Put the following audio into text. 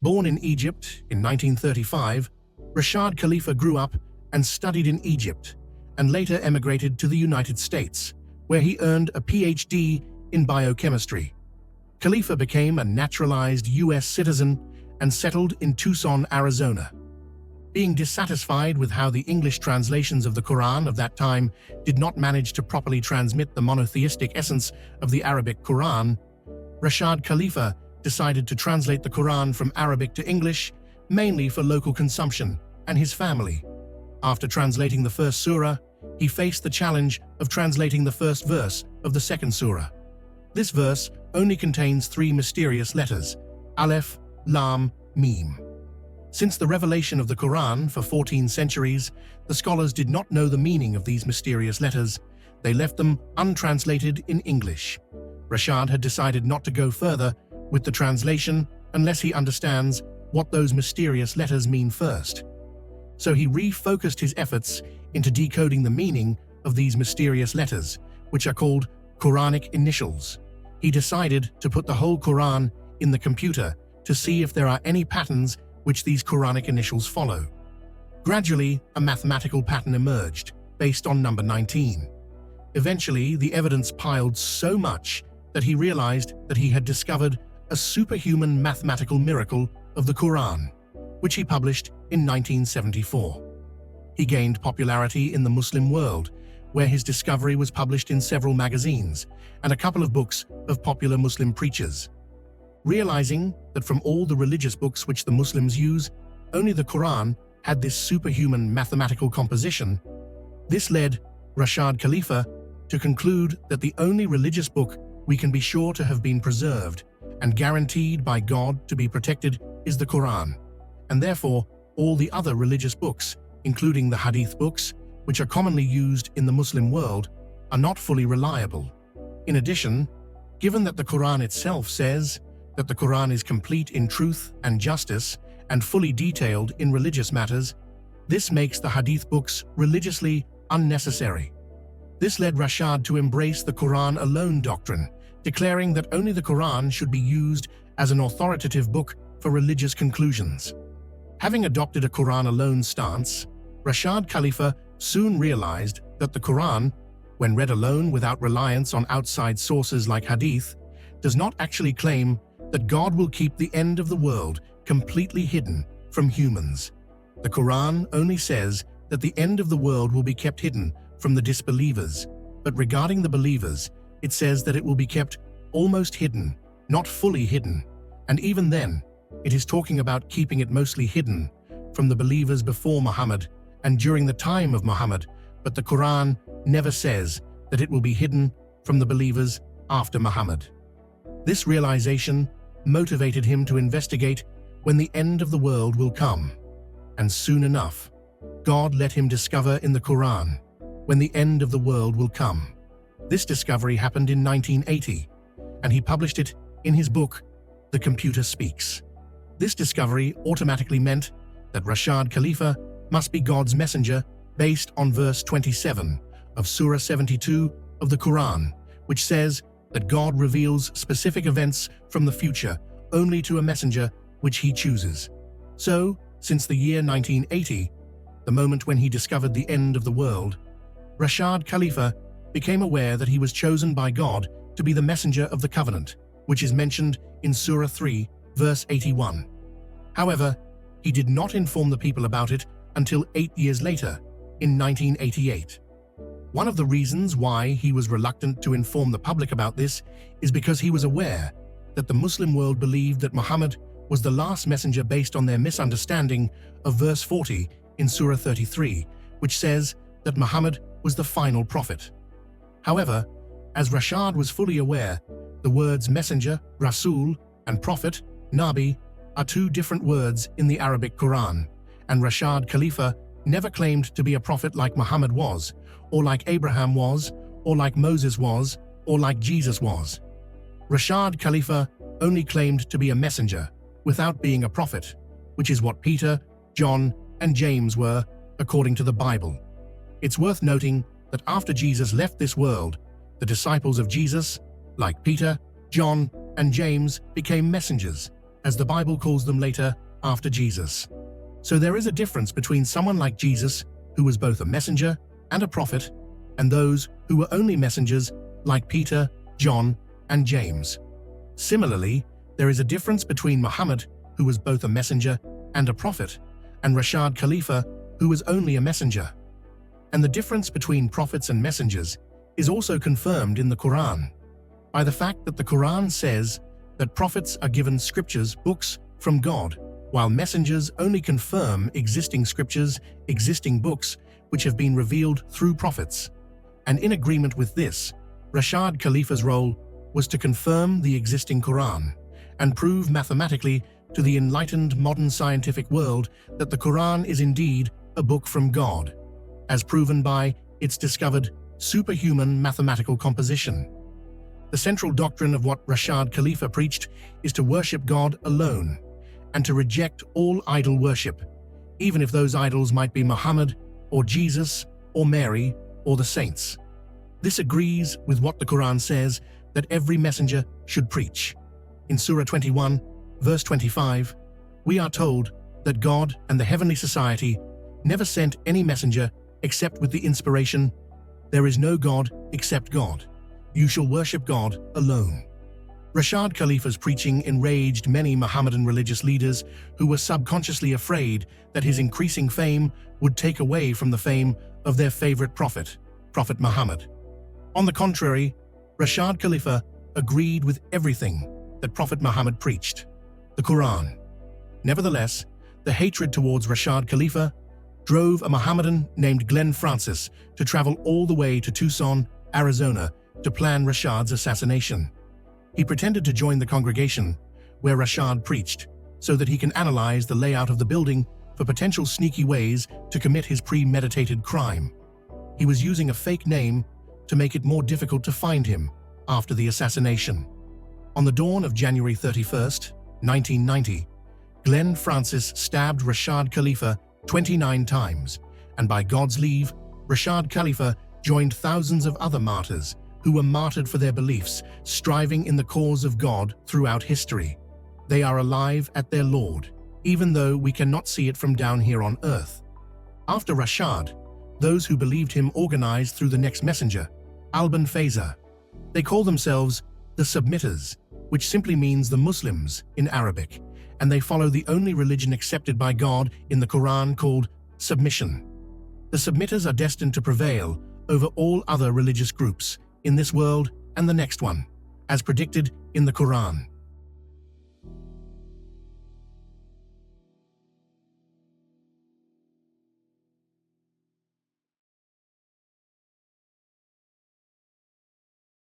Born in Egypt in 1935, Rashad Khalifa grew up and studied in Egypt, and later emigrated to the United States, where he earned a PhD in biochemistry. Khalifa became a naturalized U.S. citizen and settled in Tucson, Arizona. Being dissatisfied with how the English translations of the Quran of that time did not manage to properly transmit the monotheistic essence of the Arabic Quran, Rashad Khalifa decided to translate the Quran from Arabic to English, mainly for local consumption and his family. After translating the first surah, he faced the challenge of translating the first verse of the second surah. This verse only contains 3 mysterious letters: Aleph, Lam, Mim. Since the revelation of the Quran for 14 centuries, the scholars did not know the meaning of these mysterious letters. They left them untranslated in English. Rashad had decided not to go further with the translation unless he understands what those mysterious letters mean first. So he refocused his efforts into decoding the meaning of these mysterious letters, which are called Quranic initials. He decided to put the whole Quran in the computer to see if there are any patterns which these Quranic initials follow. Gradually, a mathematical pattern emerged, based on number 19. Eventually, the evidence piled so much that he realized that he had discovered a superhuman mathematical miracle of the Quran, which he published in 1974. He gained popularity in the Muslim world, where his discovery was published in several magazines and a couple of books of popular Muslim preachers. Realizing that from all the religious books which the Muslims use, only the Quran had this superhuman mathematical composition, this led Rashad Khalifa to conclude that the only religious book we can be sure to have been preserved and guaranteed by God to be protected is the Quran, and therefore all the other religious books, including the Hadith books, which are commonly used in the Muslim world, are not fully reliable. In addition, given that the Quran itself says that the Quran is complete in truth and justice and fully detailed in religious matters, this makes the Hadith books religiously unnecessary. This led Rashad to embrace the Quran alone doctrine, declaring that only the Quran should be used as an authoritative book for religious conclusions. Having adopted a Quran alone stance, Rashad Khalifa soon realized that the Quran, when read alone without reliance on outside sources like Hadith, does not actually claim that God will keep the end of the world completely hidden from humans. The Quran only says that the end of the world will be kept hidden from the disbelievers, but regarding the believers, it says that it will be kept almost hidden, not fully hidden, and even then, it is talking about keeping it mostly hidden from the believers before Muhammad and during the time of Muhammad, but the Quran never says that it will be hidden from the believers after Muhammad. This realization motivated him to investigate when the end of the world will come. And soon enough, God let him discover in the Quran when the end of the world will come. This discovery happened in 1980, and he published it in his book, The Computer Speaks. This discovery automatically meant that Rashad Khalifa must be God's messenger based on verse 27 of Surah 72 of the Quran, which says that God reveals specific events from the future only to a messenger which he chooses. So, since the year 1980, the moment when he discovered the end of the world, Rashad Khalifa became aware that he was chosen by God to be the messenger of the covenant, which is mentioned in Surah 3, verse 81. However, he did not inform the people about it until 8 years later, in 1988. One of the reasons why he was reluctant to inform the public about this is because he was aware that the Muslim world believed that Muhammad was the last messenger based on their misunderstanding of verse 40 in Surah 33, which says that Muhammad was the final prophet. However, as Rashad was fully aware, the words messenger, Rasul, and prophet, Nabi, are 2 different words in the Arabic Quran, and Rashad Khalifa never claimed to be a prophet like Muhammad was, or like Abraham was, or like Moses was, or like Jesus was. Rashad Khalifa only claimed to be a messenger, without being a prophet, which is what Peter, John, and James were, according to the Bible. It's worth noting that after Jesus left this world, the disciples of Jesus, like Peter, John, and James, became messengers, as the Bible calls them later after Jesus. So there is a difference between someone like Jesus, who was both a messenger and a prophet, and those who were only messengers like Peter, John, and James. Similarly, there is a difference between Muhammad, who was both a messenger and a prophet, and Rashad Khalifa, who was only a messenger. And the difference between prophets and messengers is also confirmed in the Quran, by the fact that the Quran says that prophets are given scriptures, books from God, while messengers only confirm existing scriptures, existing books, which have been revealed through prophets. And in agreement with this, Rashad Khalifa's role was to confirm the existing Quran and prove mathematically to the enlightened modern scientific world that the Quran is indeed a book from God, as proven by its discovered superhuman mathematical composition. The central doctrine of what Rashad Khalifa preached is to worship God alone and to reject all idol worship, even if those idols might be Muhammad or Jesus or Mary or the saints. This agrees with what the Quran says that every messenger should preach. In Surah 21, verse 25, we are told that God and the heavenly society never sent any messenger except with the inspiration, "There is no God except God. You shall worship God alone." Rashad Khalifa's preaching enraged many Mohammedan religious leaders who were subconsciously afraid that his increasing fame would take away from the fame of their favorite prophet, Prophet Muhammad. On the contrary, Rashad Khalifa agreed with everything that Prophet Muhammad preached, the Quran. Nevertheless, the hatred towards Rashad Khalifa drove a Mohammedan named Glenn Francis to travel all the way to Tucson, Arizona, to plan Rashad's assassination. He pretended to join the congregation where Rashad preached so that he can analyze the layout of the building for potential sneaky ways to commit his premeditated crime. He was using a fake name to make it more difficult to find him after the assassination. On the dawn of January 31st, 1990, Glenn Francis stabbed Rashad Khalifa 29 times, and by God's leave, Rashad Khalifa joined thousands of other martyrs who were martyred for their beliefs, striving in the cause of God throughout history. They are alive at their Lord, even though we cannot see it from down here on earth. After Rashad, those who believed him organized through the next messenger, Alban Faiza. They call themselves the Submitters, which simply means the Muslims in Arabic, and they follow the only religion accepted by God in the Quran called submission. The Submitters are destined to prevail over all other religious groups in this world and the next one, as predicted in the Quran.